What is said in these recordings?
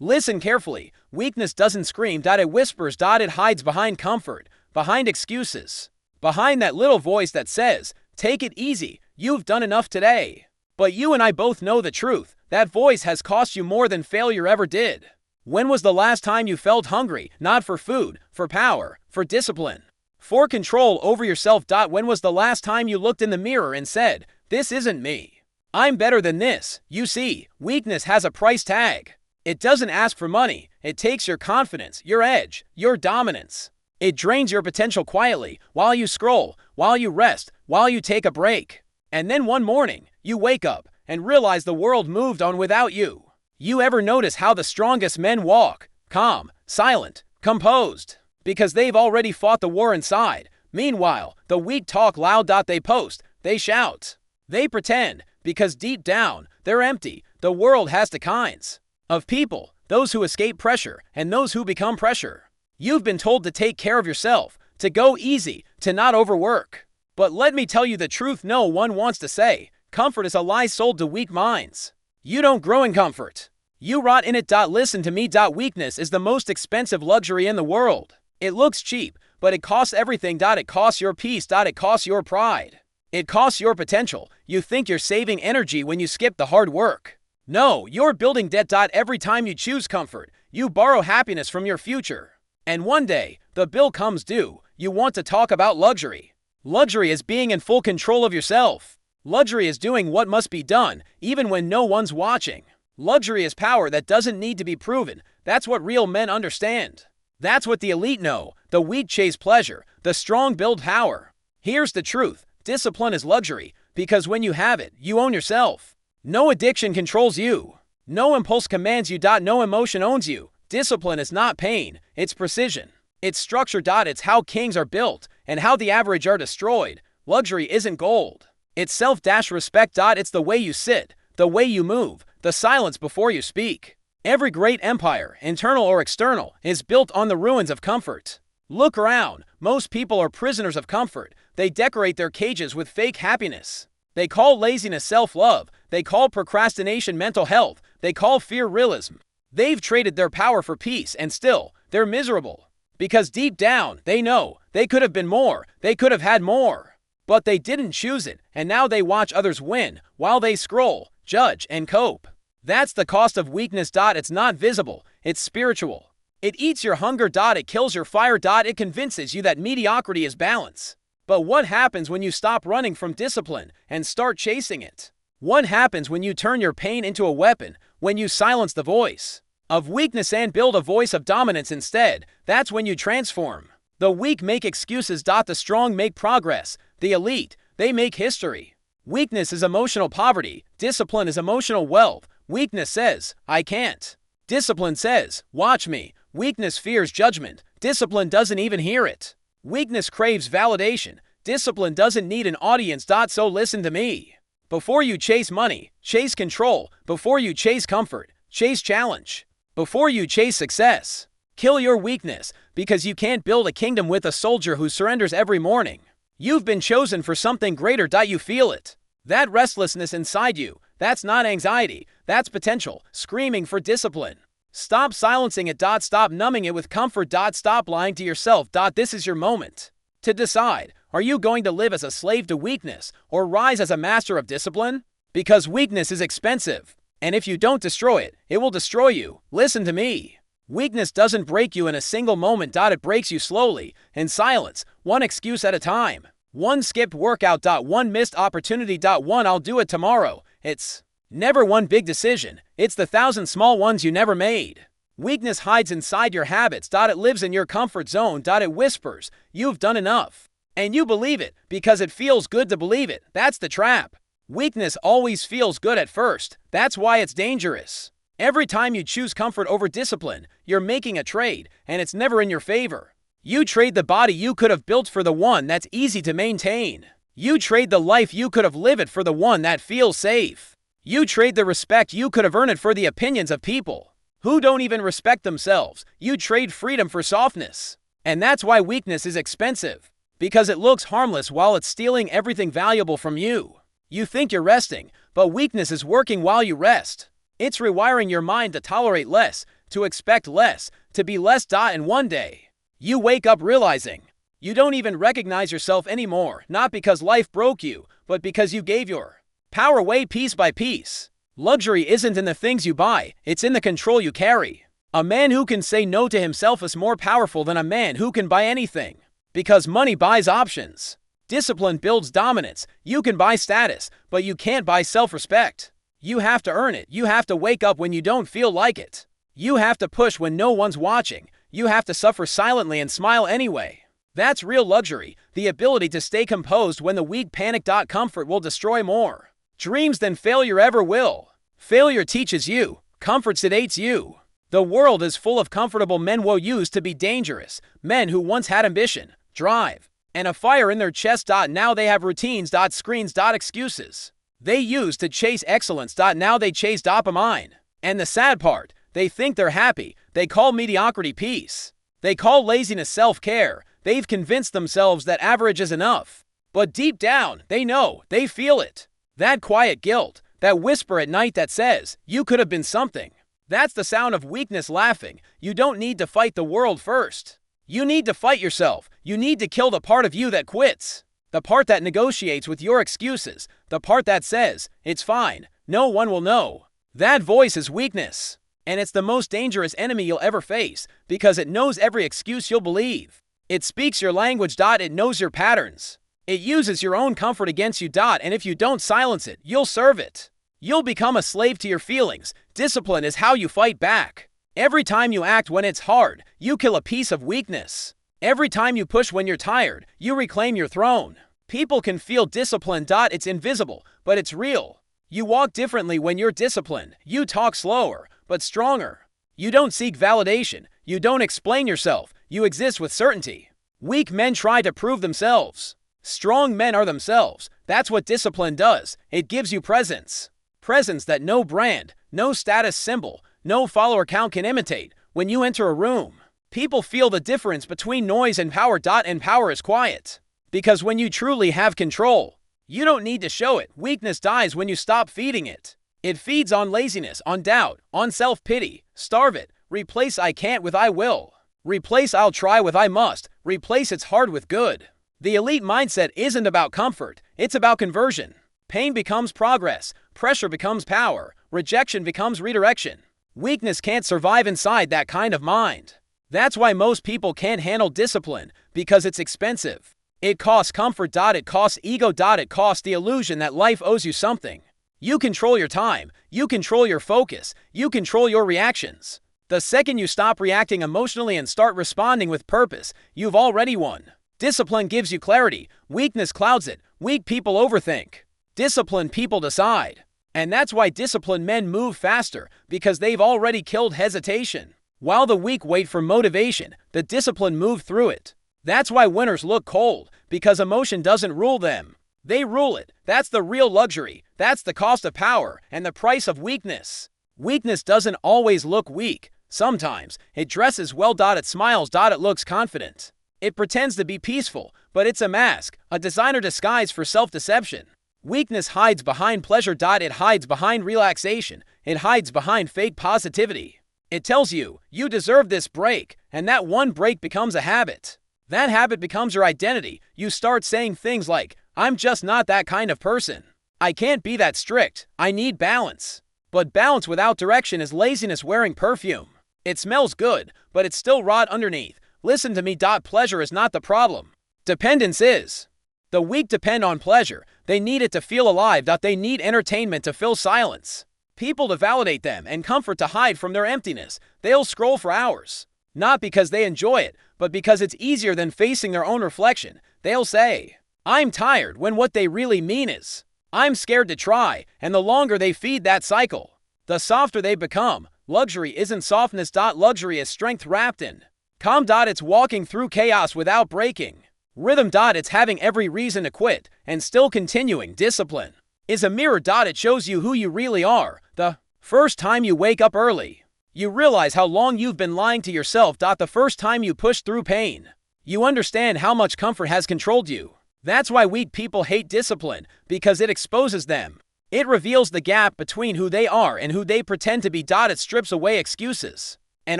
Listen carefully. Weakness doesn't scream. It whispers. It hides behind comfort, behind excuses, behind that little voice that says, take it easy, you've done enough today. But you and I both know the truth. That voice has cost you more than failure ever did. When was the last time you felt hungry, not for food, for power, for discipline, for control over yourself? When was the last time you looked in the mirror and said, this isn't me, I'm better than this? You see, weakness has a price tag. It doesn't ask for money. It takes your confidence, your edge, your dominance. It drains your potential quietly, while you scroll, while you rest, while you take a break. And then one morning, you wake up and realize the world moved on without you. You ever notice how the strongest men walk? Calm, silent, composed. Because they've already fought the war inside. Meanwhile, the weak talk loud. They post, they shout, they pretend, because deep down, they're empty. The world has two kinds of people, those who escape pressure and those who become pressure. You've been told to take care of yourself, to go easy, to not overwork. But let me tell you the truth no one wants to say. Comfort is a lie sold to weak minds. You don't grow in comfort. You rot in it. Listen to me. Weakness is the most expensive luxury in the world. It looks cheap, but it costs everything. It costs your peace. It costs your pride. It costs your potential. You think you're saving energy when you skip the hard work. No, you're building debt. Every time you choose comfort, you borrow happiness from your future. And one day, the bill comes due. You want to talk about luxury. Luxury is being in full control of yourself. Luxury is doing what must be done, even when no one's watching. Luxury is power that doesn't need to be proven. That's what real men understand. That's what the elite know. The weak chase pleasure. The strong build power. Here's the truth. Discipline is luxury, because when you have it, you own yourself. No addiction controls you. No impulse commands you. No emotion owns you. Discipline is not pain. It's precision. It's structure. It's how kings are built and how the average are destroyed. Luxury isn't gold. It's self-respect. It's the way you sit, the way you move, the silence before you speak. Every great empire, internal or external, is built on the ruins of comfort. Look around. Most people are prisoners of comfort. They decorate their cages with fake happiness. They call laziness self-love. They call procrastination mental health. They call fear realism. They've traded their power for peace, and still, they're miserable. Because deep down, they know they could have been more. They could have had more. But they didn't choose it, and now they watch others win while they scroll, judge, and cope. That's the cost of weakness. It's not visible. It's spiritual. It eats your hunger. It kills your fire. It convinces you that mediocrity is balance. But what happens when you stop running from discipline and start chasing it? What happens when you turn your pain into a weapon, when you silence the voice of weakness and build a voice of dominance instead? That's when you transform. The weak make excuses. The strong make progress. The elite, they make history. Weakness is emotional poverty. Discipline is emotional wealth. Weakness says, I can't. Discipline says, watch me. Weakness fears judgment. Discipline doesn't even hear it. Weakness craves validation. Discipline doesn't need an audience. So listen to me. Before you chase money, chase control. Before you chase comfort, chase challenge. Before you chase success, kill your weakness, because you can't build a kingdom with a soldier who surrenders every morning. You've been chosen for something greater. You feel it. That restlessness inside you, that's not anxiety. That's potential, screaming for discipline. Stop silencing it. Stop numbing it with comfort. Stop lying to yourself. This is your moment to decide. Are you going to live as a slave to weakness or rise as a master of discipline? Because weakness is expensive. And if you don't destroy it, it will destroy you. Listen to me. Weakness doesn't break you in a single moment. It breaks you slowly, in silence, one excuse at a time. One skipped workout. One missed opportunity. One I'll do it tomorrow. It's never one big decision. It's the 1,000 small ones you never made. Weakness hides inside your habits. It lives in your comfort zone. It whispers, you've done enough. And you believe it because it feels good to believe it. That's the trap. Weakness always feels good at first. That's why it's dangerous. Every time you choose comfort over discipline, you're making a trade, and it's never in your favor. You trade the body you could have built for the one that's easy to maintain. You trade the life you could have lived for the one that feels safe. You trade the respect you could have earned for the opinions of people who don't even respect themselves. You trade freedom for softness. And that's why weakness is expensive. Because it looks harmless while it's stealing everything valuable from you. You think you're resting, but weakness is working while you rest. It's rewiring your mind to tolerate less, to expect less, to be less. And one day, you wake up realizing you don't even recognize yourself anymore, not because life broke you, but because you gave your power away piece by piece. Luxury isn't in the things you buy, it's in the control you carry. A man who can say no to himself is more powerful than a man who can buy anything. Because money buys options. Discipline builds dominance. You can buy status, but you can't buy self-respect. You have to earn it. You have to wake up when you don't feel like it. You have to push when no one's watching. You have to suffer silently and smile anyway. That's real luxury, the ability to stay composed when the weak panic. Comfort will destroy more dreams than failure ever will. Failure teaches you, comfort sedates you. The world is full of comfortable men who used to be dangerous, men who once had ambition, drive, and a fire in their chest. Now they have routines. Screens. Excuses they used to chase excellence. Now they chase dopamine. And the sad part, they think they're happy. They call mediocrity peace. They call laziness self-care. They've convinced themselves that average is enough. But deep down, they know, they feel it. That quiet guilt, that whisper at night that says, you could have been something. That's the sound of weakness laughing. You don't need to fight the world first. You need to fight yourself. You need to kill the part of you that quits. The part that negotiates with your excuses. The part that says, it's fine, no one will know. That voice is weakness. And it's the most dangerous enemy you'll ever face, because it knows every excuse you'll believe. It speaks your language. It knows your patterns. It uses your own comfort against you. And if you don't silence it, you'll serve it. You'll become a slave to your feelings. Discipline is how you fight back. Every time you act when it's hard, you kill a piece of weakness. Every time you push when you're tired, you reclaim your throne. People can feel discipline. It's invisible, but it's real. You walk differently when you're disciplined. You talk slower, but stronger. You don't seek validation. You don't explain yourself. You exist with certainty. Weak men try to prove themselves. Strong men are themselves. That's what discipline does. It gives you presence. Presence that no brand, no status symbol, no follower count can imitate. When you enter a room, people feel the difference between noise and power. And power is quiet. Because when you truly have control, you don't need to show it. Weakness dies when you stop feeding it. It feeds on laziness, on doubt, on self-pity. Starve it. Replace I can't with I will. Replace I'll try with I must. Replace it's hard with good. The elite mindset isn't about comfort. It's about conversion. Pain becomes progress. Pressure becomes power. Rejection becomes redirection. Weakness can't survive inside that kind of mind. That's why most people can't handle discipline, because it's expensive. It costs comfort. It costs ego. It costs the illusion that life owes you something. You control your time. You control your focus. You control your reactions. The second you stop reacting emotionally and start responding with purpose, you've already won. Discipline gives you clarity. Weakness clouds it. Weak people overthink. Disciplined people decide. And that's why disciplined men move faster, because they've already killed hesitation. While the weak wait for motivation, the disciplined move through it. That's why winners look cold, because emotion doesn't rule them. They rule it. That's the real luxury. That's the cost of power and the price of weakness. Weakness doesn't always look weak. Sometimes it dresses well. It smiles. It looks confident. It pretends to be peaceful, but it's a mask, a designer disguise for self-deception. Weakness hides behind pleasure. It hides behind relaxation. It hides behind fake positivity. It tells you, you deserve this break, and that one break becomes a habit. That habit becomes your identity. You start saying things like, I'm just not that kind of person. I can't be that strict. I need balance. But balance without direction is laziness wearing perfume. It smells good, but it's still rot underneath. Listen to me. Pleasure is not the problem. Dependence is. The weak depend on pleasure. They need it to feel alive. They need entertainment to fill silence. People to validate them and comfort to hide from their emptiness. They'll scroll for hours. Not because they enjoy it, but because it's easier than facing their own reflection. They'll say, I'm tired, when what they really mean is, I'm scared to try, and the longer they feed that cycle, the softer they become. Luxury isn't softness. Luxury is strength wrapped in calm. It's walking through chaos without breaking. Rhythm. It's having every reason to quit and still continuing. Discipline is a mirror. It shows you who you really are. The first time you wake up early, you realize how long you've been lying to yourself. The first time you push through pain, you understand how much comfort has controlled you. That's why weak people hate discipline, because it exposes them. It reveals the gap between who they are and who they pretend to be. It strips away excuses. And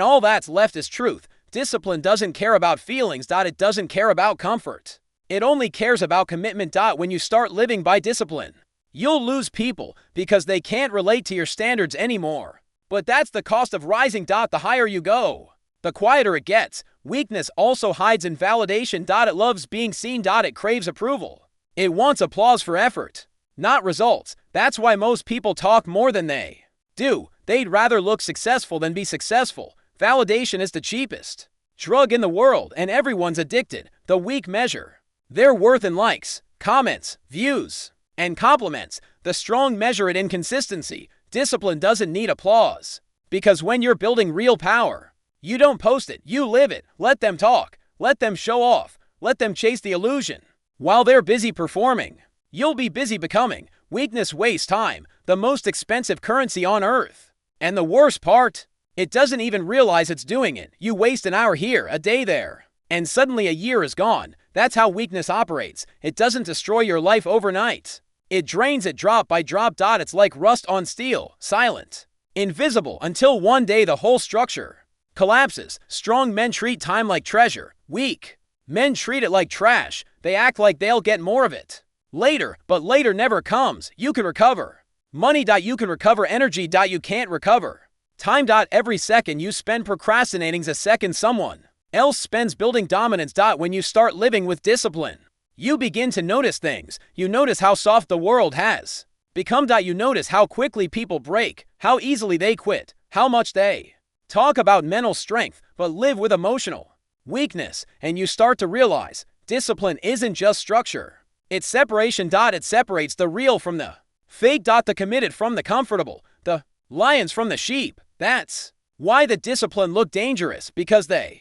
all that's left is truth. Discipline doesn't care about feelings. It doesn't care about comfort. It only cares about commitment. When you start living by discipline, you'll lose people because they can't relate to your standards anymore. But that's the cost of rising. The higher you go, the quieter it gets. Weakness also hides in validation. It loves being seen. It craves approval. It wants applause for effort, not results. That's why most people talk more than they do. They'd rather look successful than be successful. Validation is the cheapest drug in the world, and everyone's addicted. The weak measure their worth in likes, comments, views, and compliments. The strong measure it in consistency. Discipline doesn't need applause, because when you're building real power, you don't post it, you live it. Let them talk, let them show off, let them chase the illusion. While they're busy performing, you'll be busy becoming. Weakness wastes time, the most expensive currency on earth. And the worst part, it doesn't even realize it's doing it. You waste an hour here, a day there, and suddenly a year is gone. That's how weakness operates. It doesn't destroy your life overnight. It drains it drop by drop. It's like rust on steel, silent, invisible, until one day the whole structure collapses. Strong men treat time like treasure. Weak men treat it like trash. They act like they'll get more of it later, but later never comes. You can recover money. You can recover energy. You can't recover time. Every second you spend procrastinating's a second someone else spends building dominance. When you start living with discipline, you begin to notice things. You notice how soft the world has become. You notice how quickly people break, how easily they quit, how much they talk about mental strength but live with emotional weakness. And you start to realize discipline isn't just structure. It's separation. It separates the real from the fake. The committed from the comfortable, the lions from the sheep. That's why the discipline look dangerous, because they're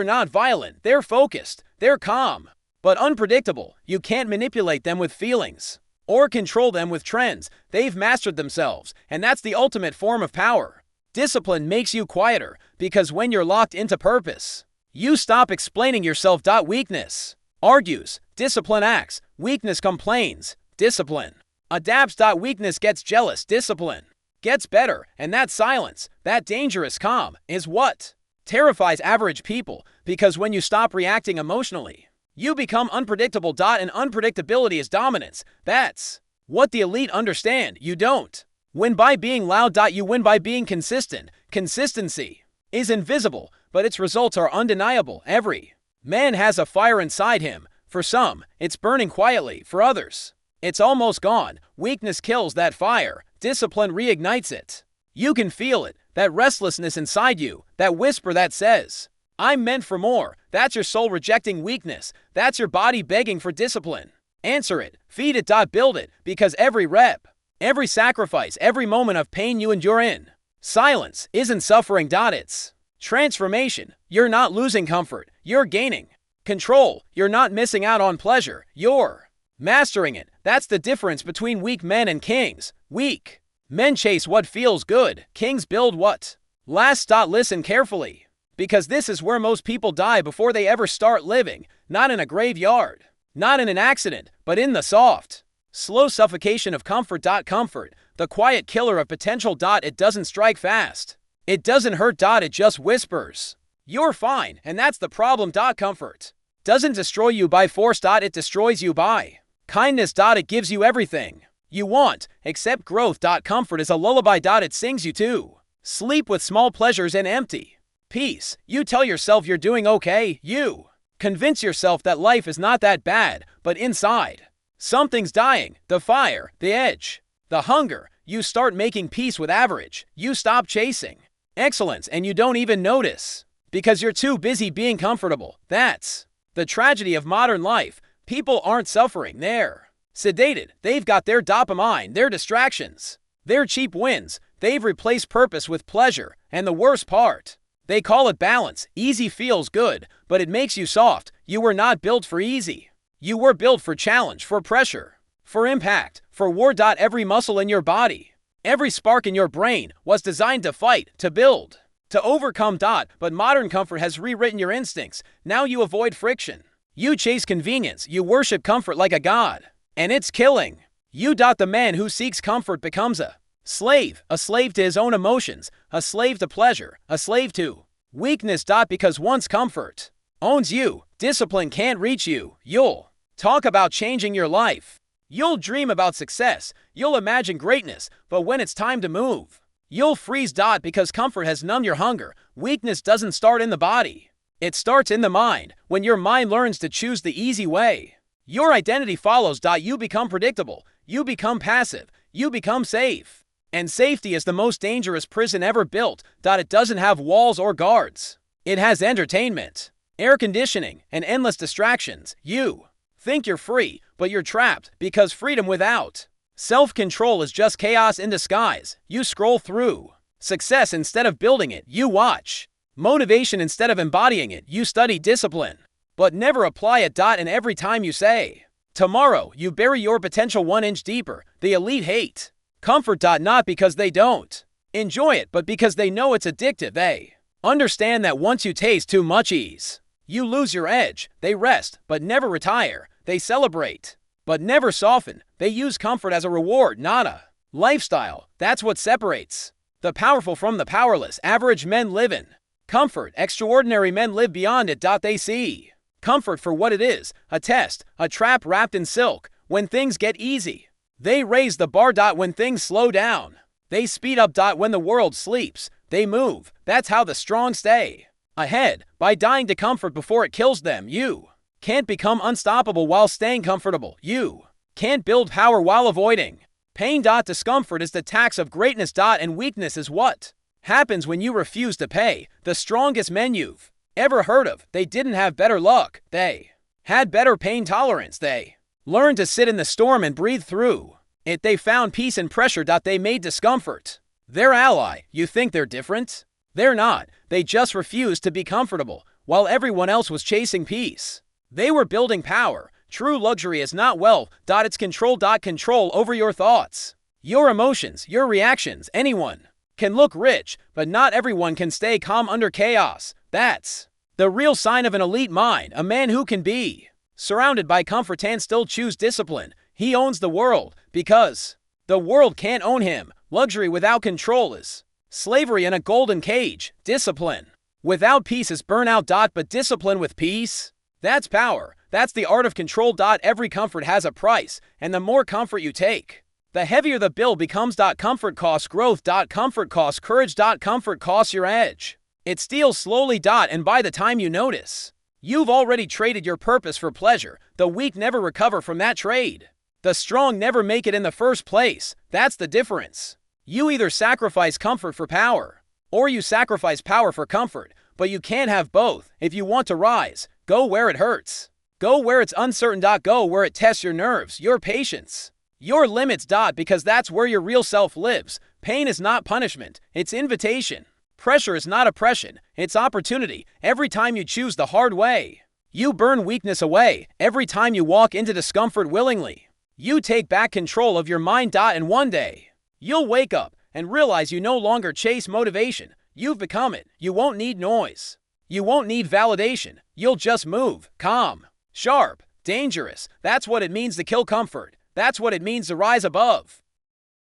not violent, they're focused, they're calm, but unpredictable. You can't manipulate them with feelings or control them with trends. They've mastered themselves, and that's the ultimate form of power. Discipline makes you quieter, because when you're locked into purpose, you stop explaining yourself. Weakness argues, discipline acts. Weakness complains, discipline adapts. Weakness gets jealous, discipline gets better. And that silence, that dangerous calm, is what terrifies average people, because when you stop reacting emotionally, you become unpredictable. And unpredictability is dominance. That's what the elite understand. You don't win by being loud. You win by being consistent. Consistency is invisible, but its results are undeniable. Every man has a fire inside him. For some, it's burning quietly. For others, it's almost gone. Weakness kills that fire. Discipline reignites it. You can feel it, that restlessness inside you, that whisper that says, I'm meant for more. That's your soul rejecting weakness. That's your body begging for discipline. Answer it, feed it. Build it, because every rep, every sacrifice, every moment of pain you endure in silence isn't suffering. It's transformation. You're not losing comfort, you're gaining control. You're not missing out on pleasure, you're mastering it. That's the difference between weak men and kings. Weak men chase what feels good. Kings build what lasts. Listen carefully, because this is where most people die before they ever start living. Not in a graveyard, not in an accident, but in the soft, slow suffocation of comfort. Comfort, the quiet killer of potential. It doesn't strike fast. It doesn't hurt. It just whispers, you're fine. And that's the problem. Comfort doesn't destroy you by force. It destroys you by kindness. It gives you everything you want except growth. Comfort is a lullaby. It sings you to sleep with small pleasures and empty peace. You tell yourself you're doing okay. You convince yourself that life is not that bad, but inside, something's dying. The fire, the edge, the hunger. You start making peace with average. You stop chasing excellence, and you don't even notice, because you're too busy being comfortable. That's the tragedy of modern life. People aren't suffering, they're sedated. They've got their dopamine, their distractions, their cheap wins. They've replaced purpose with pleasure, and the worst part, they call it balance. Easy feels good, but it makes you soft. You were not built for easy. You were built for challenge, for pressure, for impact, for war. Every muscle in your body, every spark in your brain was designed to fight, to build, to overcome. But modern comfort has rewritten your instincts. Now you avoid friction. You chase convenience. You worship comfort like a god, and it's killing you. The man who seeks comfort becomes a Slave, a slave to his own emotions, a slave to pleasure, a slave to weakness. Because once comfort owns you, discipline can't reach you. You'll talk about changing your life. You'll dream about success. You'll imagine greatness. But when it's time to move, you'll freeze. Because comfort has numbed your hunger. Weakness doesn't start in the body. It starts in the mind. When your mind learns to choose the easy way, your identity follows. You become predictable. You become passive. You become safe. And safety is the most dangerous prison ever built. It doesn't have walls or guards. It has entertainment, air conditioning, and endless distractions. You think you're free, but you're trapped, because freedom without self-control is just chaos in disguise. You scroll through success instead of building it. You watch motivation instead of embodying it. You study discipline, but never apply it. And every time you say tomorrow, you bury your potential 1 inch deeper. The elite hate comfort. Not because they don't enjoy it, but because they know it's addictive. They understand that once you taste too much ease, you lose your edge. They rest, but never retire. They celebrate, but never soften. They use comfort as a reward, not a lifestyle. That's what separates the powerful from the powerless. Average men live in comfort. Extraordinary men live beyond it. They see comfort for what it is, a test, a trap wrapped in silk. When things get easy, they raise the bar. When things slow down, they speed up. When the world sleeps, they move. That's how the strong stay ahead, by dying to comfort before it kills them. You can't become unstoppable while staying comfortable. You can't build power while avoiding pain. Discomfort is the tax of greatness. And weakness is what happens when you refuse to pay. The strongest men you've ever heard of, they didn't have better luck. They had better pain tolerance. They learned to sit in the storm and breathe through it. They found peace in pressure. They made discomfort their ally. You think they're different? They're not. They just refused to be comfortable while everyone else was chasing peace. They were building power. True luxury is not wealth. It's control. Control over your thoughts, your emotions, your reactions. Anyone can look rich, but not everyone can stay calm under chaos. That's the real sign of an elite mind. A man who can be surrounded by comfort and still choose discipline. He owns the world, because the world can't own him. Luxury without control is slavery in a golden cage. Discipline without peace is burnout. But discipline with peace, that's power. That's the art of control. Every comfort has a price, and the more comfort you take, the heavier the bill becomes. Comfort costs growth. Comfort costs courage. Comfort costs your edge. It steals slowly. And by the time you notice, you've already traded your purpose for pleasure. The weak never recover from that trade. The strong never make it in the first place. That's the difference. You either sacrifice comfort for power, or you sacrifice power for comfort. But you can't have both. If you want to rise, go where it hurts. Go where it's uncertain. Go where it tests your nerves, your patience, your limits. Because that's where your real self lives. Pain is not punishment, it's invitation. Pressure is not oppression, it's opportunity. Every time you choose the hard way, you burn weakness away. Every time you walk into discomfort willingly, you take back control of your mind. And one day, you'll wake up and realize you no longer chase motivation. You've become it. You won't need noise. You won't need validation. You'll just move, calm, sharp, dangerous. That's what it means to kill comfort. That's what it means to rise above.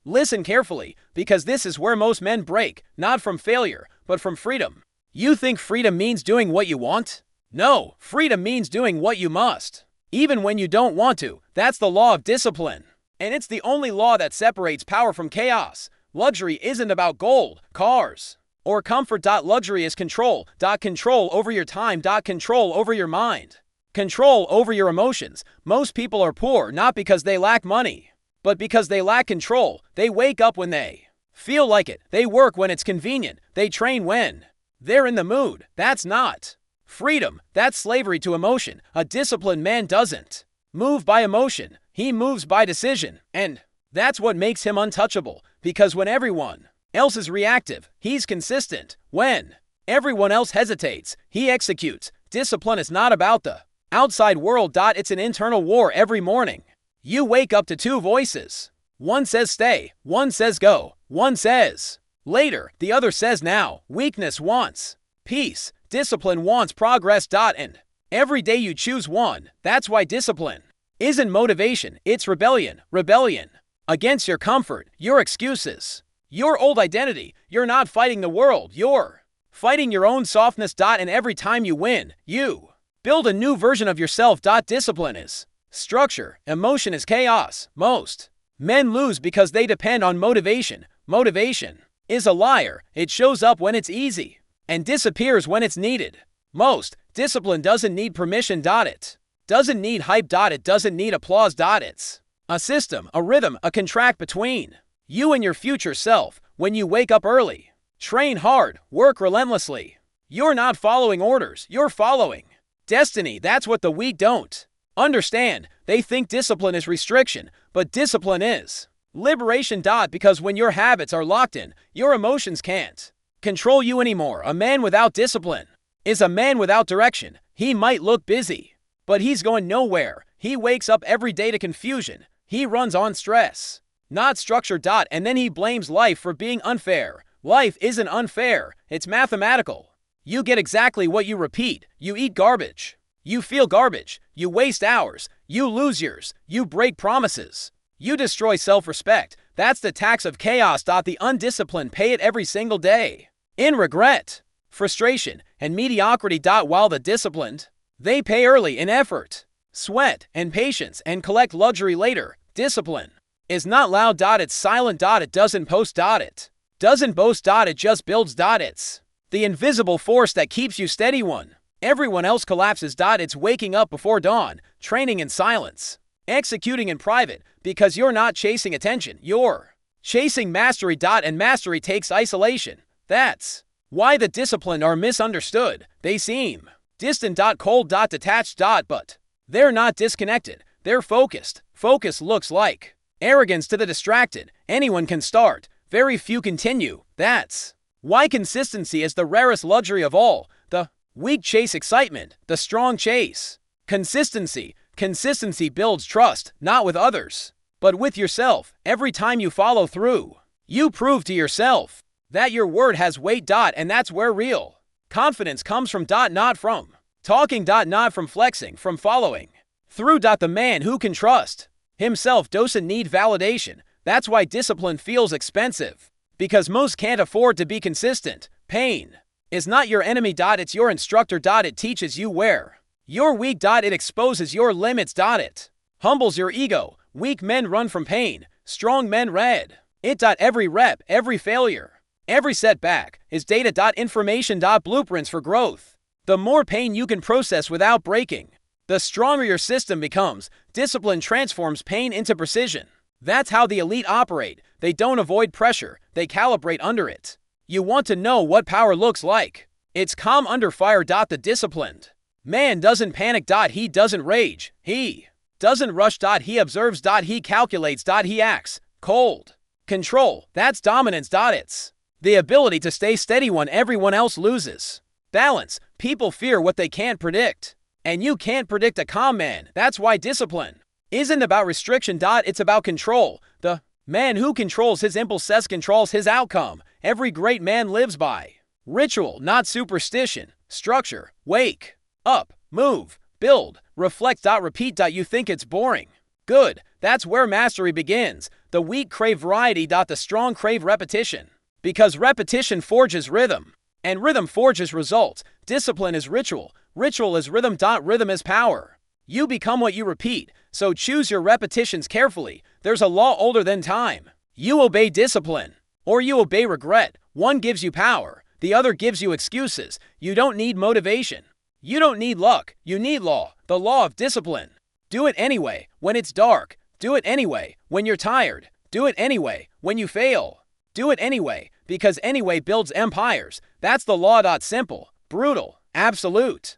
Listen carefully, because this is where most men break, not from failure, but from freedom. You think freedom means doing what you want? No, freedom means doing what you must, even when you don't want to. That's the law of discipline. And it's the only law that separates power from chaos. Luxury isn't about gold, cars, or comfort. Luxury is control. Control over your time. Control over your mind. Control over your emotions. Most people are poor not because they lack money, but because they lack control. They wake up when they feel like it. They work when it's convenient. They train when they're in the mood. That's not freedom. That's slavery to emotion. A disciplined man doesn't move by emotion. He moves by decision. And that's what makes him untouchable. Because when everyone else is reactive, he's consistent. When everyone else hesitates, he executes. Discipline is not about the outside world. It's an internal war. Every morning, you wake up to two voices. One says stay, one says go, one says later, the other says now. Weakness wants peace, discipline wants progress. And every day you choose one. That's why discipline isn't motivation, it's rebellion. Rebellion against your comfort, your excuses, Your old identity. You're not fighting the world. You're fighting your own softness. And every time you win, you build a new version of yourself. Discipline is structure. Emotion is chaos. Most men lose because they depend on motivation. Motivation is a liar. It shows up when it's easy and disappears when it's needed. Most discipline doesn't need permission. It doesn't need hype. It doesn't need applause. It's a system, a rhythm, a contract between you and your future self. When you wake up early, train hard, work relentlessly, you're not following orders, you're following destiny. That's what the weak don't understand. They think discipline is restriction, but discipline is liberation. Because when your habits are locked in, your emotions can't control you anymore. A man without discipline is a man without direction. He might look busy, but he's going nowhere. He wakes up every day to confusion. He runs on stress, not structure. And then he blames life for being unfair. Life isn't unfair. It's mathematical. You get exactly what you repeat. You eat garbage. You feel garbage. You waste hours. You lose years. You break promises. You destroy self-respect. That's the tax of chaos. The undisciplined pay it every single day in regret, frustration, and mediocrity. While the disciplined, they pay early in effort, sweat, and patience, and collect luxury later. Discipline is not loud. It's silent. It doesn't post. It doesn't boast. It just builds. It's the invisible force that keeps you steady when everyone else collapses. It's waking up before dawn, training in silence, executing in private, because you're not chasing attention. You're chasing mastery. And mastery takes isolation. That's why the disciplined are misunderstood. They seem distant. Cold. Detached. But they're not disconnected. They're focused. Focus looks like arrogance to the distracted. Anyone can start. Very few continue. That's why consistency is the rarest luxury of all. The weak chase excitement. The strong chase consistency. Consistency builds trust, not with others, but with yourself. Every time you follow through, you prove to yourself that your word has weight. And that's where real confidence comes from. Not from talking. Not from flexing. From following through. The man who can trust himself doesn't need validation. That's why discipline feels expensive, because most can't afford to be consistent. Pain is not your enemy. It's your instructor. It teaches you where you're weak. It exposes your limits. It humbles your ego. Weak men run from pain. Strong men read it. Every rep, every failure, every setback is data. Information. Blueprints for growth. The more pain you can process without breaking, the stronger your system becomes. Discipline transforms pain into precision. That's how the elite operate. They don't avoid pressure. They calibrate under it. You want to know what power looks like? It's calm under fire. The disciplined man doesn't panic. He doesn't rage. He doesn't rush. He observes. He calculates. He acts. Cold control. That's dominance. It's the ability to stay steady when everyone else loses. Balance. People fear what they can't predict, and you can't predict a calm man. That's why discipline isn't about restriction. It's about control. The man who controls his impulses controls his outcome. Every great man lives by ritual, not superstition. Structure. Wake up, move, build, reflect. Repeat. You think it's boring? Good. That's where mastery begins. The weak crave variety. The strong crave repetition, because repetition forges rhythm, and rhythm forges results. Discipline is ritual. Ritual is rhythm. Rhythm is power. You become what you repeat, so choose your repetitions carefully. There's a law older than time. You obey discipline, or you obey regret. One gives you power, the other gives you excuses. You don't need motivation. You don't need luck. You need law, the law of discipline. Do it anyway when it's dark. Do it anyway when you're tired. Do it anyway when you fail. Do it anyway, because anyway builds empires. That's the law. Simple, brutal, absolute.